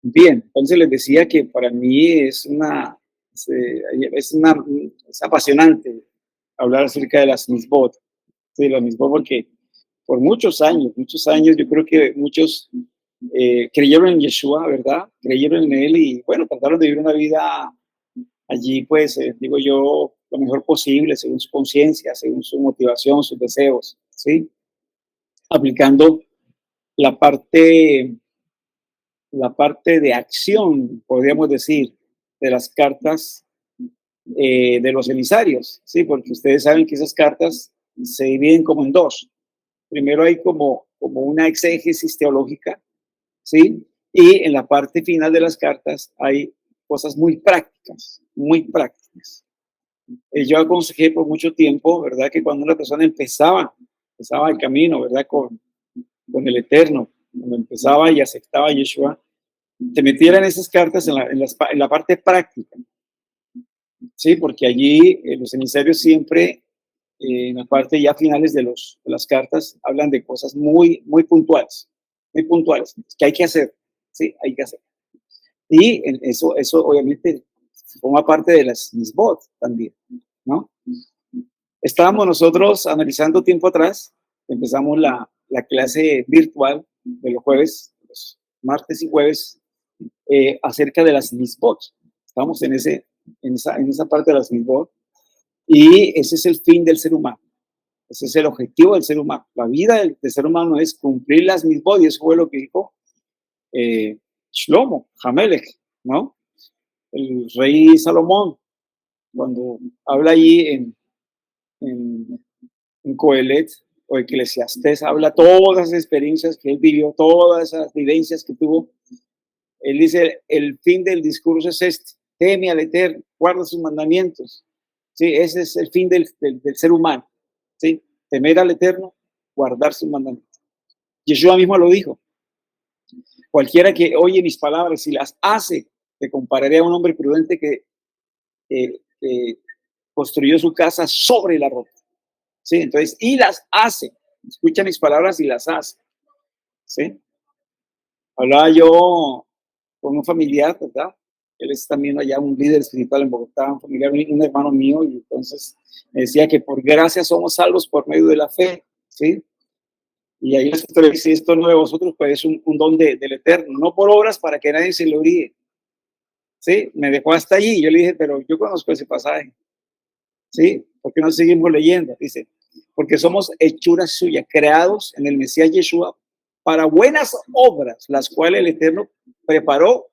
Bien, entonces les decía que para mí es, eh, es una, es apasionante hablar acerca de las misbot, sí, de las misbot, porque por muchos años, yo creo que muchos creyeron en Yeshua, ¿verdad? Creyeron en él y bueno, trataron de vivir una vida allí, pues, digo yo, lo mejor posible, según su conciencia, según su motivación, sus deseos, ¿sí? Aplicando la parte la parte de acción, podríamos decir, de las cartas de los emisarios, ¿sí? Porque ustedes saben que esas cartas se dividen como en dos. Primero hay como una exégesis teológica, ¿sí? Y en la parte final de las cartas hay cosas muy prácticas, muy prácticas. Yo aconsejé por mucho tiempo, ¿verdad? Que cuando una persona empezaba el camino, ¿verdad? Con el Eterno, cuando empezaba y aceptaba a Yeshua, te metieran esas cartas en la parte práctica, ¿sí? Porque allí los emisarios siempre, en la parte ya finales de las cartas, hablan de cosas muy puntuales, que hay que hacer, ¿sí? Hay que hacer. Y eso obviamente forma parte de las misbot también, ¿no? Estábamos nosotros analizando tiempo atrás, empezamos la clase virtual de los jueves, los martes y jueves, acerca de las misbot. Estamos en esa parte de las misbot y ese es el fin del ser humano. Ese es el objetivo del ser humano. La vida del ser humano es cumplir las misbot y eso fue lo que dijo Shlomo, Hamelech, ¿no? El rey Salomón, cuando habla allí en Coelet o Eclesiastés, habla todas las experiencias que él vivió, todas esas vivencias que tuvo. Él dice, el fin del discurso es este, teme al Eterno, guarda sus mandamientos. Sí, ese es el fin del ser humano. ¿Sí? Temer al Eterno, guardar sus mandamientos. Yeshua mismo lo dijo. Cualquiera que oye mis palabras y las hace, te compararé a un hombre prudente que construyó su casa sobre la roca. ¿Sí? Entonces, y las hace. Escucha mis palabras y las hace. ¿Sí? Hablaba yo con un familiar, ¿verdad? Él es también allá un líder espiritual en Bogotá, un familiar, un hermano mío, y entonces me decía que por gracia somos salvos por medio de la fe, ¿sí? Y ahí le dice, esto no de vosotros, pues es un don del Eterno, no por obras para que nadie se lo ríe, ¿sí? Me dejó hasta allí, yo le dije, pero yo conozco ese pasaje, ¿sí? ¿Por qué no seguimos leyendo? Dice, porque somos hechuras suyas, creados en el Mesías Yeshua para buenas obras, las cuales el Eterno preparó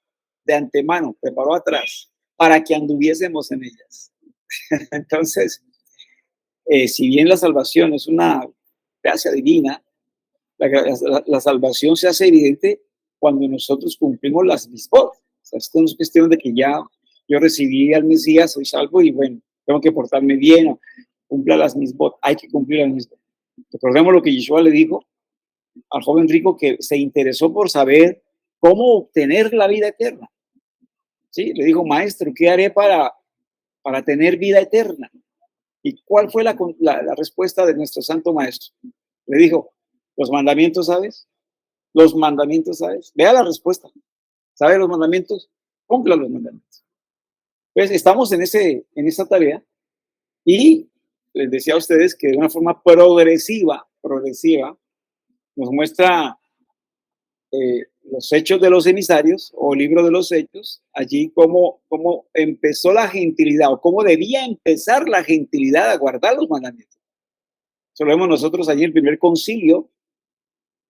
de antemano, preparó atrás, para que anduviésemos en ellas. Entonces, si bien la salvación es una gracia divina, la salvación se hace evidente cuando nosotros cumplimos las misbot. O sea, esto no es cuestión de que ya yo recibí al Mesías, soy salvo y bueno, tengo que portarme bien o cumpla las misbot. Hay que cumplir las misbot. Recordemos lo que Yeshua le dijo al joven rico que se interesó por saber cómo obtener la vida eterna. ¿Sí? Le dijo, maestro, ¿qué haré para tener vida eterna? ¿Y cuál fue la respuesta de nuestro santo maestro? Le dijo, los mandamientos, ¿sabes? Los mandamientos, ¿sabes? Vea la respuesta. ¿Sabe los mandamientos? Cumpla los mandamientos. Pues estamos en esa tarea y les decía a ustedes que de una forma progresiva, nos muestra los hechos de los emisarios o libro de los hechos, allí cómo empezó la gentilidad o cómo debía empezar la gentilidad a guardar los mandamientos. Eso lo vemos nosotros allí en el primer concilio,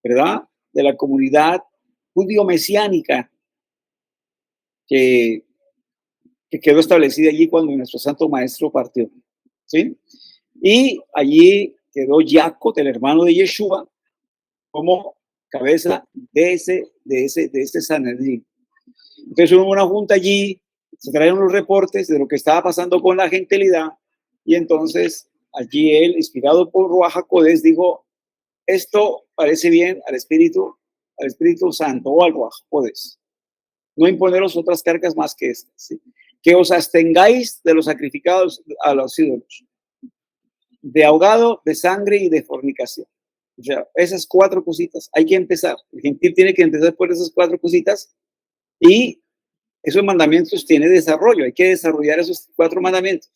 ¿verdad? De la comunidad judío-mesiánica que quedó establecida allí cuando nuestro santo maestro partió, ¿sí? Y allí quedó Jacob, el hermano de Yeshua, como cabeza de ese Sanedrín. Entonces hubo una junta allí, se trajeron los reportes de lo que estaba pasando con la gentilidad y entonces allí él, inspirado por Ruach HaKodesh, dijo, esto parece bien al Espíritu Santo o al Ruach HaKodesh. No imponeros otras cargas más que estas, ¿sí? Que os abstengáis de los sacrificados a los ídolos, de ahogado, de sangre y de fornicación. O sea, esas 4 cositas, hay que empezar. El gentil tiene que empezar por esas 4 cositas Y esos mandamientos tienen desarrollo, hay que desarrollar esos 4 mandamientos.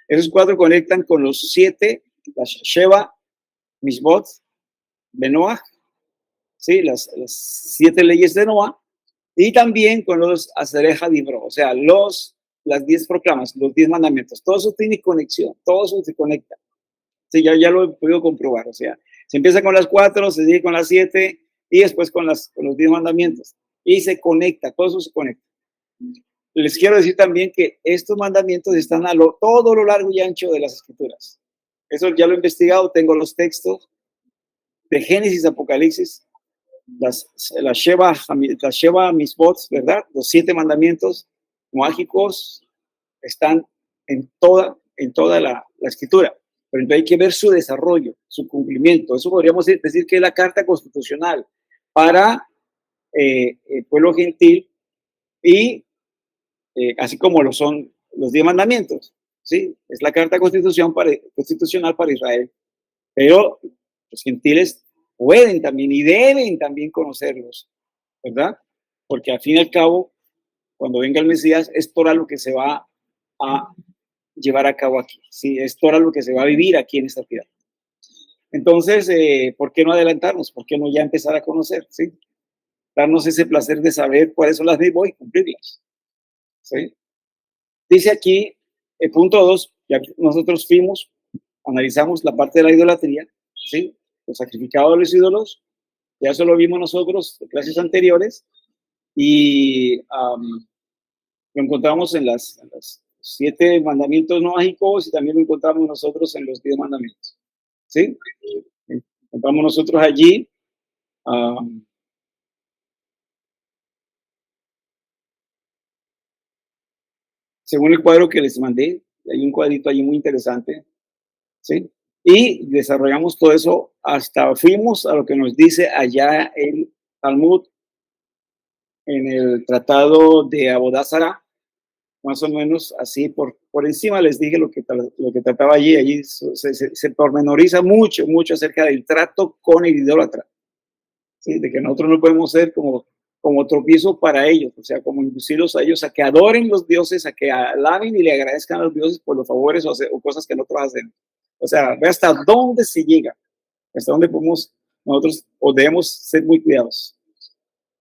Esos 4 conectan con los 7, las Sheva, Mishbot, Benoah, ¿sí? Las 7 leyes de Noah, y también con los Asereja Dibro, o sea, las 10 proclamas, los 10 mandamientos. Todo eso tiene conexión, todo eso se conecta. Sí, ya lo he podido comprobar, o sea, se empieza con las 4, se sigue con las 7 y después con los 10 mandamientos. Y se conecta, todo eso se conecta. Les quiero decir también que estos mandamientos están todo lo largo y ancho de las escrituras. Eso ya lo he investigado, tengo los textos de Génesis, Apocalipsis, las Sheva Misbot, ¿verdad? Los 7 mandamientos mágicos están en toda la escritura. Pero entonces hay que ver su desarrollo, su cumplimiento. Eso podríamos decir que es la carta constitucional para el pueblo gentil y así como lo son los 10 mandamientos, ¿sí? Es la carta constitucional para Israel. Pero los gentiles pueden también y deben también conocerlos, ¿verdad? Porque al fin y al cabo, cuando venga el Mesías, es Torah lo que se va a llevar a cabo aquí, ¿sí? Es Torah lo que se va a vivir aquí en esta tierra. Entonces, ¿por qué no adelantarnos? ¿Por qué no ya empezar a conocer, ¿sí? Darnos ese placer de saber cuáles son las leyes y cumplirlas, ¿sí? Dice aquí, el punto 2, ya nosotros analizamos la parte de la idolatría, ¿sí? Los sacrificados de los ídolos, ya eso lo vimos nosotros en clases anteriores, y lo encontramos en las 7 mandamientos no mágicos y también lo encontramos nosotros en los 10 mandamientos, ¿sí? Encontramos nosotros allí según el cuadro que les mandé, hay un cuadrito allí muy interesante, ¿sí? Y desarrollamos todo eso hasta fuimos a lo que nos dice allá el Talmud en el tratado de Abodá-Zará, más o menos así por encima les dije lo que trataba allí se pormenoriza mucho acerca del trato con el idólatra, ¿sí? De que nosotros no podemos ser como tropiezo para ellos, o sea, como inducirlos a ellos a que adoren los dioses, a que alaben y le agradezcan a los dioses por los favores o cosas que nosotros hacemos. O sea, ve hasta dónde se llega, hasta dónde podemos nosotros o debemos ser muy cuidadosos.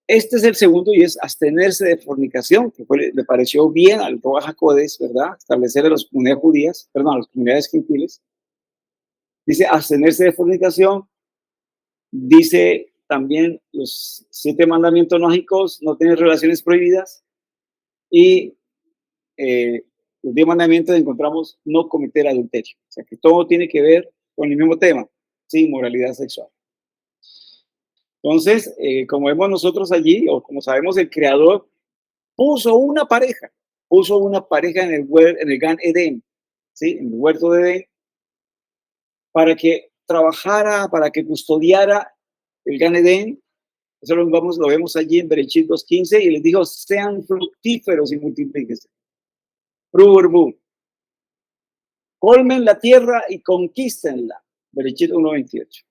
Este es el segundo y es abstenerse de fornicación, que le pareció bien al Ruach HaKodesh, ¿verdad? Establecer a las comunidades judías, perdón, a las comunidades gentiles. Dice abstenerse de fornicación, dice también los 7 mandamientos mágicos, no tener relaciones prohibidas, y los 10 mandamientos encontramos no cometer adulterio. O sea que todo tiene que ver con el mismo tema, sí, moralidad sexual. Entonces, como vemos nosotros allí, o como sabemos, el Creador puso una pareja en el Gan Edén, ¿sí? En el huerto de Edén, para que trabajara, para que custodiara el Gan Edén. Eso lo vemos allí en Bereshit 2:15 y les dijo, sean fructíferos y multiplíquense. Colmen la tierra y conquístenla. Bereshit 1:28.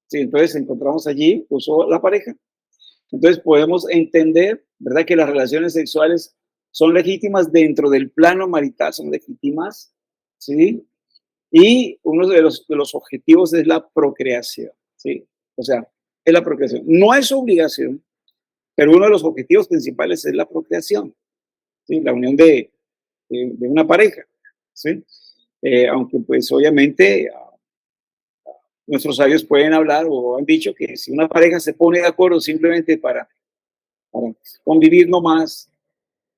Sí, entonces encontramos allí, puso la pareja. Entonces podemos entender, ¿verdad? Que las relaciones sexuales son legítimas dentro del plano marital, son legítimas, ¿sí? Y uno de los objetivos es la procreación, ¿sí? O sea, es la procreación. No es obligación, pero uno de los objetivos principales es la procreación, ¿sí? La unión de una pareja, ¿sí? Aunque pues obviamente nuestros sabios pueden hablar o han dicho que si una pareja se pone de acuerdo simplemente para convivir nomás,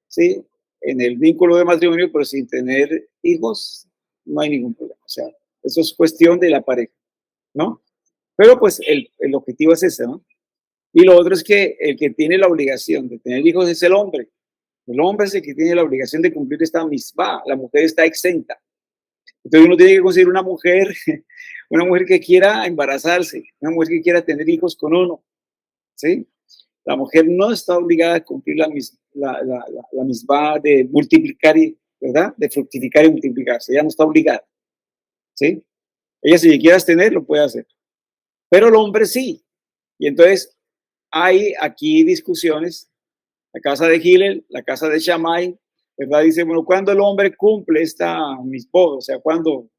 ¿sí? En el vínculo de matrimonio, pero sin tener hijos, no hay ningún problema. O sea, eso es cuestión de la pareja, ¿no? Pero pues el objetivo es ese, ¿no? Y lo otro es que el que tiene la obligación de tener hijos es el hombre. El hombre es el que tiene la obligación de cumplir esta misma. La mujer está exenta. Entonces uno tiene que conseguir una mujer que quiera embarazarse, una mujer que quiera tener hijos con uno, ¿sí? La mujer no está obligada a cumplir la misma de multiplicar, ¿verdad? De fructificar y multiplicarse. Ella no está obligada, ¿sí? Ella si quiere tener, lo puede hacer. Pero el hombre sí. Y entonces hay aquí discusiones la casa de Gilel, la casa de Shammai, ¿verdad? Dice, bueno, ¿cuándo el hombre cumple esta misbod? O sea, cuando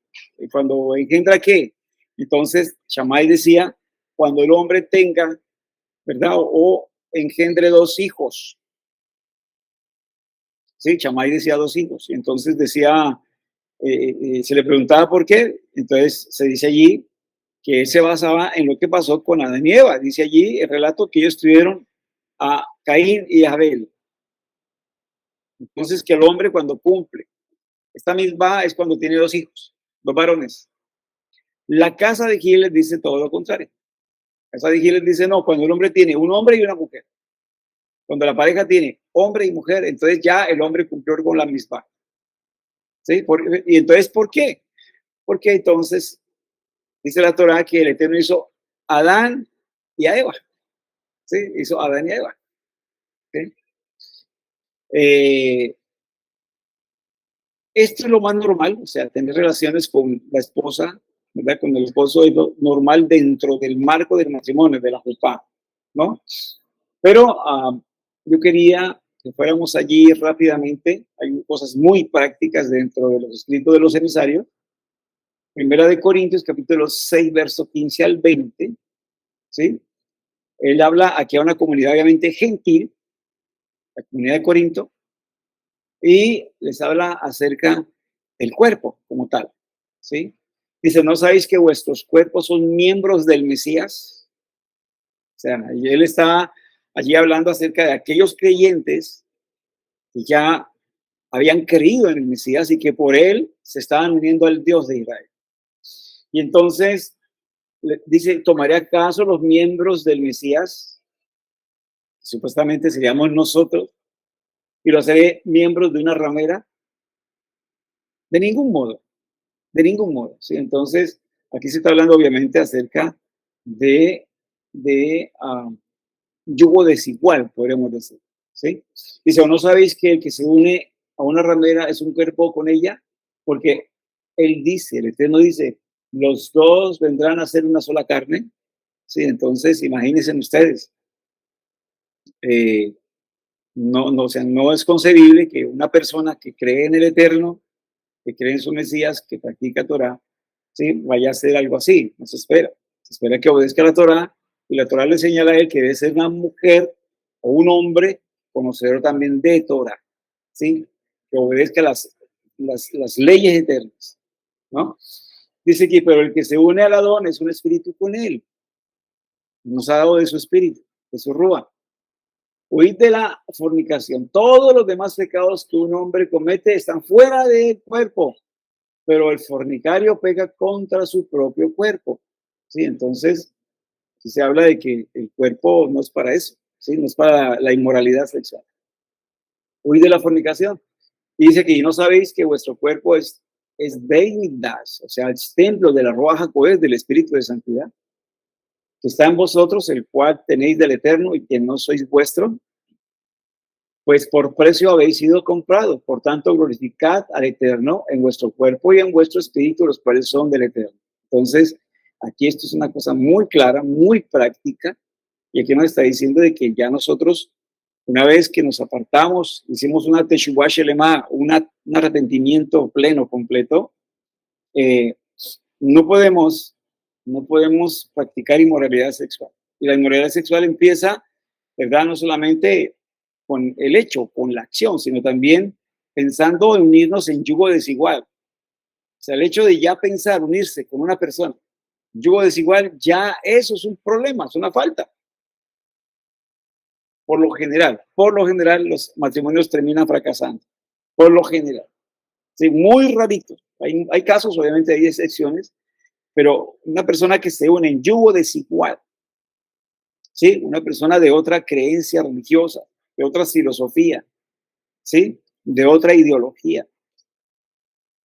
engendra qué. Entonces, Shammai decía, cuando el hombre tenga, ¿verdad? O engendre 2 hijos. Sí, Shammai decía 2 hijos. Y entonces decía, se le preguntaba por qué. Entonces se dice allí que él se basaba en lo que pasó con Adán y Eva. Dice allí el relato que ellos tuvieron a Caín y a Abel. Entonces que el hombre cuando cumple esta misma es cuando tiene 2 hijos, 2 varones. La casa de Giles dice todo lo contrario. La casa de Giles dice no, cuando el hombre tiene un hombre y una mujer. Cuando la pareja tiene hombre y mujer, entonces ya el hombre cumplió con la misma. ¿Sí? Y entonces, ¿por qué? Porque entonces dice la Torá que el Eterno hizo a Adán y a Eva. ¿Sí? Hizo a Adán y a Eva. ¿Sí? Esto es lo más normal, o sea, tener relaciones con la esposa, ¿verdad? Con el esposo es lo normal dentro del marco del matrimonio, de la jupá, ¿no? Pero yo quería que fuéramos allí rápidamente. Hay cosas muy prácticas dentro de los escritos de los emisarios. Primera de Corintios, capítulo 6, verso 15 al 20, ¿sí? Él habla aquí a una comunidad obviamente gentil, la comunidad de Corinto, y les habla acerca del cuerpo como tal, ¿sí? Dice, ¿no sabéis que vuestros cuerpos son miembros del Mesías? O sea, y él está allí hablando acerca de aquellos creyentes que ya habían creído en el Mesías y que por él se estaban uniendo al Dios de Israel. Y entonces dice, ¿tomaré acaso los miembros del Mesías? Supuestamente seríamos nosotros, y los haré miembros de una ramera. De ningún modo, de ningún modo. ¿Sí? Entonces, aquí se está hablando obviamente acerca de yugo desigual, podríamos decir. ¿Sí? Dice, ¿o no sabéis que el que se une a una ramera es un cuerpo con ella? Porque él dice, el Eterno dice, los dos vendrán a ser una sola carne. Sí, entonces imagínense ustedes, o sea, no es concebible que una persona que cree en el Eterno, que cree en su Mesías, que practica Torah, ¿sí? Vaya a hacer algo así. No se espera. Se espera que obedezca la Torah, y la Torah le señala a él que debe ser una mujer o un hombre conocedor también de Torah, ¿sí? Que obedezca las leyes eternas, ¿no? Dice aquí, pero el que se une al Adón es un espíritu con él. Nos ha dado de su espíritu, de su rúa. Huid de la fornicación. Todos los demás pecados que un hombre comete están fuera del cuerpo, pero el fornicario peca contra su propio cuerpo. ¿Sí? Entonces, se habla de que el cuerpo no es para eso, ¿sí? No es para la inmoralidad sexual. Huid de la fornicación. Y dice que no sabéis que vuestro cuerpo es Beit Mikdash, o sea, el templo de la Ruach HaKodesh, del Espíritu de Santidad, que está en vosotros, el cual tenéis del Eterno y que no sois vuestro, pues por precio habéis sido comprados. Por tanto, glorificad al Eterno en vuestro cuerpo y en vuestro espíritu, los cuales son del Eterno. Entonces, aquí esto es una cosa muy clara, muy práctica, y aquí nos está diciendo de que ya nosotros, una vez que nos apartamos, hicimos una teshuvah shelema, un arrepentimiento pleno, completo, no podemos practicar inmoralidad sexual. Y la inmoralidad sexual empieza, ¿verdad? No solamente con el hecho, con la acción, sino también pensando en unirnos en yugo desigual. O sea, el hecho de ya pensar unirse con una persona, yugo desigual, ya eso es un problema, es una falta. Por lo general, los matrimonios terminan fracasando. Por lo general. Sí, muy raritos. Hay casos, obviamente hay excepciones, pero una persona que se une en yugo desigual, ¿sí? Una persona de otra creencia religiosa, de otra filosofía, ¿sí? De otra ideología,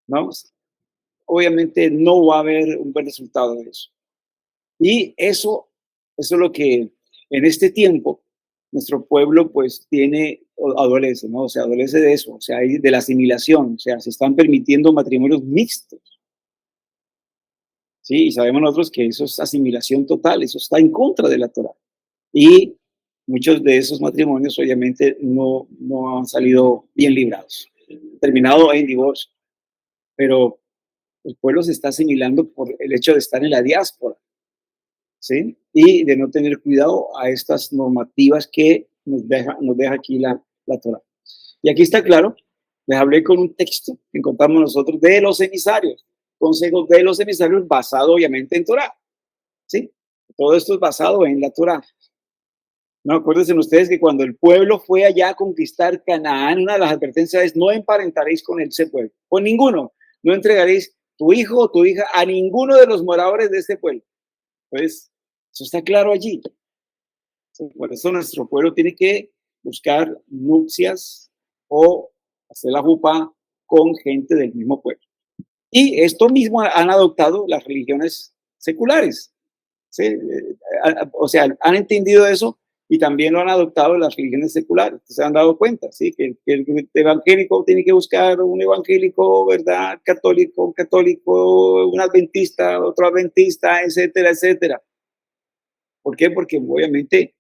¿no? Obviamente no va a haber un buen resultado de eso. Y eso es lo que en este tiempo nuestro pueblo pues adolece, ¿no? O sea, adolece de eso, o sea, de la asimilación, o sea, se están permitiendo matrimonios mixtos. Sí, y sabemos nosotros que eso es asimilación total, eso está en contra de la Torah. Y muchos de esos matrimonios obviamente no han salido bien librados, terminado en divorcio, pero el pueblo se está asimilando por el hecho de estar en la diáspora, ¿sí? Y de no tener cuidado a estas normativas que nos deja aquí la Torá. Y aquí está claro, les hablé con un texto que encontramos nosotros de los emisarios, consejos de los emisarios basado obviamente en Torá, ¿sí? Todo esto es basado en la Torá. No, acuérdense ustedes que cuando el pueblo fue allá a conquistar Canaán, una de las advertencias es no emparentaréis con ese pueblo, con ninguno, no entregaréis tu hijo o tu hija a ninguno de los moradores de este pueblo. Pues eso está claro allí. Por eso nuestro pueblo tiene que buscar nupcias o hacer la jupa con gente del mismo pueblo. Y esto mismo han adoptado las religiones seculares. ¿Sí? O sea, han entendido eso y también lo han adoptado las religiones seculares. Se han dado cuenta, ¿sí? Que el evangélico tiene que buscar un evangélico, ¿verdad? Católico, un católico, un adventista, otro adventista, etcétera, etcétera. ¿Por qué? Porque obviamente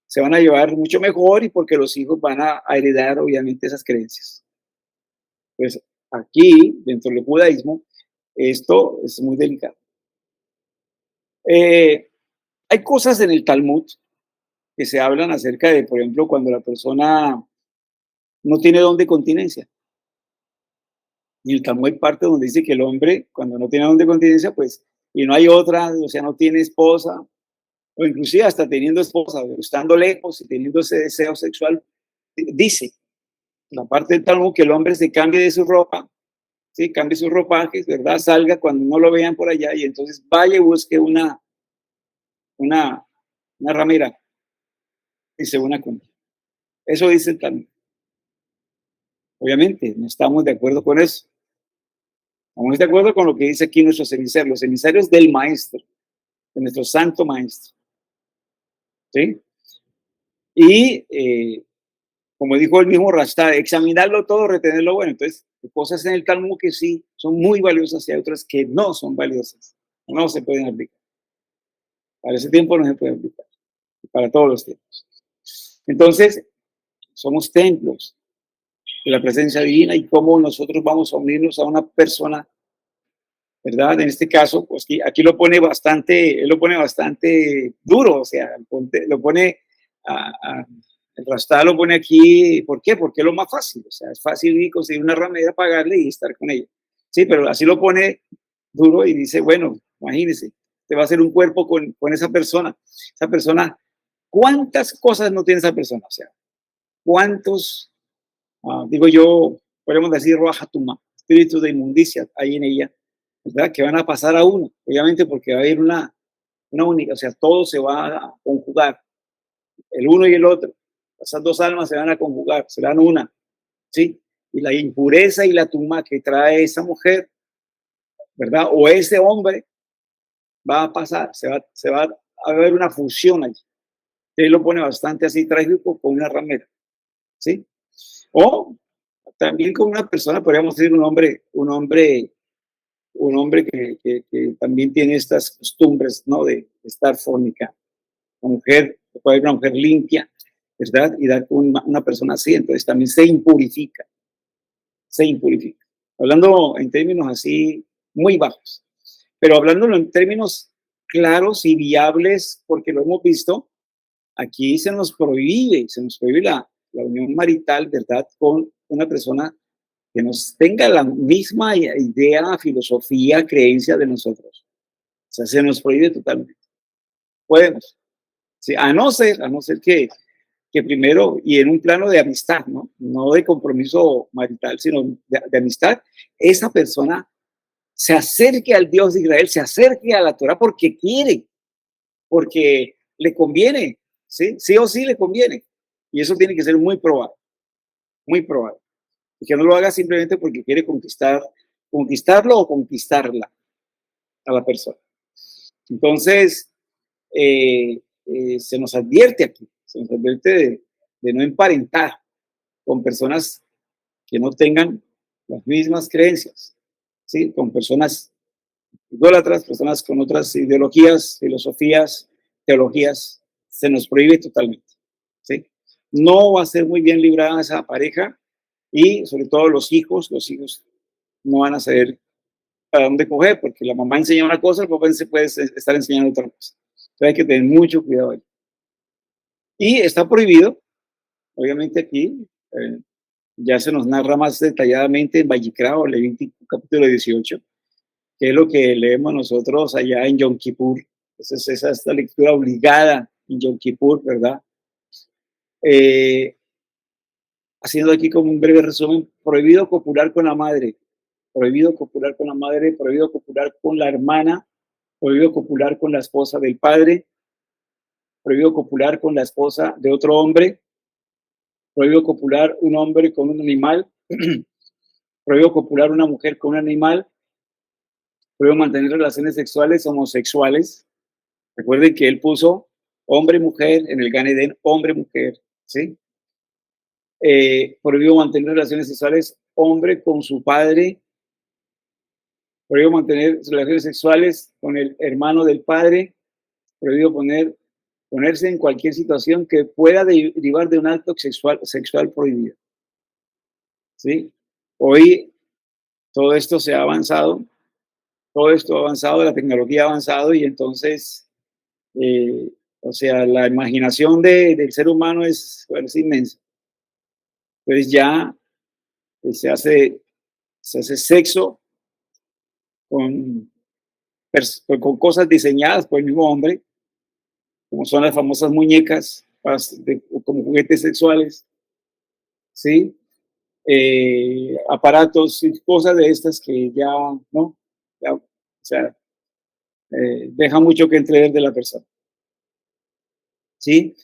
se van a llevar mucho mejor y porque los hijos van a heredar obviamente esas creencias. Pues aquí, dentro del judaísmo, esto es muy delicado. Hay cosas en el Talmud que se hablan acerca de, por ejemplo, cuando la persona no tiene don de continencia. Y el Talmud hay parte donde dice que el hombre, cuando no tiene don de continencia, pues, y no hay otra, o sea, no tiene esposa, o inclusive hasta teniendo esposa, estando lejos y teniendo ese deseo sexual, dice la parte del Talmud que el hombre se cambie de su ropa, ¿sí? Cambie sus ropajes, ¿verdad? Salga cuando no lo vean por allá y entonces vaya y busque una, una ramera y se una con ella. Eso dice el Talmud. Obviamente, no estamos de acuerdo con eso. Estamos de acuerdo con lo que dice aquí nuestros emisarios, los emisarios del maestro, de nuestro santo maestro. ¿Sí? Y como dijo el mismo Rastad, examinarlo todo, retenerlo bueno. Entonces, hay cosas en el Talmud que sí son muy valiosas y hay otras que no son valiosas. No se pueden aplicar. Para ese tiempo no se puede aplicar. Para todos los tiempos. Entonces, somos templos de la presencia divina y cómo nosotros vamos a unirnos a una persona, ¿verdad? En este caso, pues aquí lo pone bastante, él lo pone bastante duro, o sea, lo pone, el Rastá lo pone aquí, ¿por qué? Porque es lo más fácil, o sea, es fácil ir conseguir una ramera, pagarle y estar con ella. Sí, pero así lo pone duro y dice, bueno, imagínese, te va a hacer un cuerpo con esa persona, ¿cuántas cosas no tiene esa persona? O sea, ¿cuántos, digo yo, podemos decir, Roajatuma, espíritus de inmundicia hay en ella, ¿verdad? Que van a pasar a uno, obviamente porque va a haber una única, o sea, todo se va a conjugar, el uno y el otro. Esas dos almas se van a conjugar, serán una, ¿sí? Y la impureza y la tumba que trae esa mujer, ¿verdad? O ese hombre, va a pasar, se va a ver una fusión allí. Él lo pone bastante así trágico con una ramera, ¿sí? O también con una persona, podríamos decir un hombre que también tiene estas costumbres, ¿no? De estar fornicando. Una mujer, puede haber una mujer limpia, ¿verdad? Y dar con una persona así, entonces también se impurifica. Hablando en términos así muy bajos, pero hablándolo en términos claros y viables, porque lo hemos visto, aquí se nos prohíbe la unión marital, ¿verdad? Con una persona que nos tenga la misma idea, filosofía, creencia de nosotros. O sea, se nos prohíbe totalmente. Podemos. Sí, a no ser que primero, y en un plano de amistad, ¿no? No de compromiso marital, sino de amistad, esa persona se acerque al Dios de Israel, se acerque a la Torah porque quiere, porque le conviene, ¿sí? Sí o sí le conviene. Y eso tiene que ser muy probado, muy probado. Y que no lo haga simplemente porque quiere conquistarlo o conquistarla a la persona. Entonces, se nos advierte aquí, se nos advierte de no emparentar con personas que no tengan las mismas creencias, ¿sí? Con personas idólatras, personas con otras ideologías, filosofías, teologías, se nos prohíbe totalmente. ¿sí? No va a ser muy bien librada esa pareja y sobre todo los hijos no van a saber a dónde coger, porque la mamá enseña una cosa, el papá se puede estar enseñando otra cosa. Entonces hay que tener mucho cuidado ahí. Y está prohibido, obviamente aquí, ya se nos narra más detalladamente en Vayikra o Levítico capítulo 18, que es lo que leemos nosotros allá en Yom Kippur. Entonces esa es la lectura obligada en Yom Kippur, ¿verdad? Haciendo aquí como un breve resumen, prohibido copular con la madre, prohibido copular con la madre, prohibido copular con la hermana, prohibido copular con la esposa del padre, prohibido copular con la esposa de otro hombre, prohibido copular un hombre con un animal, prohibido copular una mujer con un animal, prohibido mantener relaciones sexuales homosexuales. Recuerden que él puso hombre y mujer en el Gan Edén, hombre y mujer, ¿sí? Prohibido mantener relaciones sexuales hombre con su padre, prohibido mantener relaciones sexuales con el hermano del padre, prohibido ponerse en cualquier situación que pueda derivar de un acto sexual prohibido. ¿Sí? Hoy todo esto se ha avanzado, todo esto ha avanzado, la tecnología ha avanzado y entonces, o sea, la imaginación del ser humano es inmensa. Entonces ya se hace sexo con, con cosas diseñadas por el mismo hombre, como son las famosas muñecas como juguetes sexuales, ¿sí? Aparatos y cosas de estas que ya, ¿no? Ya, o sea, deja mucho que entrever de la persona, ¿sí?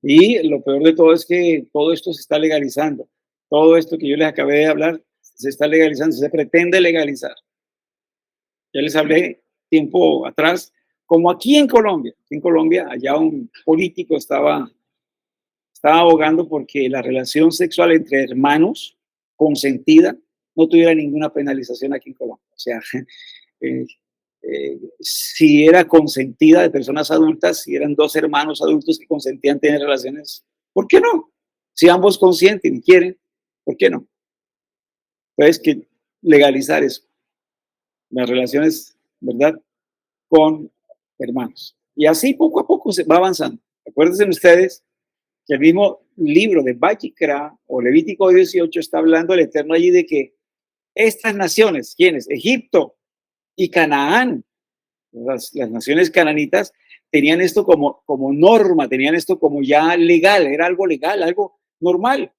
Y lo peor de todo es que todo esto se está legalizando. Todo esto que yo les acabé de hablar se está legalizando, se pretende legalizar. Ya les hablé tiempo atrás, como aquí en Colombia, allá un político estaba abogando porque la relación sexual entre hermanos consentida no tuviera ninguna penalización aquí en Colombia. O sea, eh, si era consentida de personas adultas, si eran dos hermanos adultos que consentían tener relaciones, ¿por qué no? Si ambos consienten y quieren, ¿por qué no? Entonces, que legalizar eso, las relaciones, ¿verdad? Con hermanos. Y así poco a poco se va avanzando. Acuérdense ustedes que el mismo libro de Vayikra o Levítico 18 está hablando el Eterno allí de que estas naciones, ¿quiénes? Egipto y Canaán, las naciones cananitas, tenían esto como norma, tenían esto como ya legal, era algo legal, algo normal,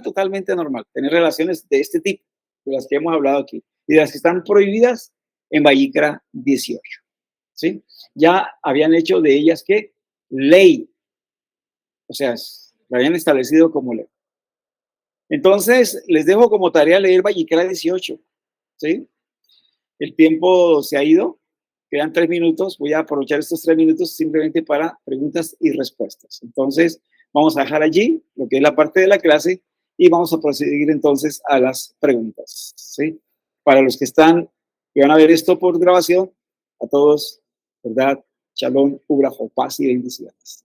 totalmente normal, tener relaciones de este tipo, de las que hemos hablado aquí, y de las que están prohibidas en Vayikra 18, ¿sí? Ya habían hecho de ellas, ¿qué? Ley, o sea, la habían establecido como ley. Entonces, les dejo como tarea leer Vayikra 18, ¿sí? El tiempo se ha ido, quedan 3 minutos, voy a aprovechar estos 3 minutos simplemente para preguntas y respuestas. Entonces, vamos a dejar allí lo que es la parte de la clase y vamos a proseguir entonces a las preguntas, ¿sí? Para los que van a ver esto por grabación, a todos, ¿verdad? Shalom, Ubrajo, paz y bendiciones.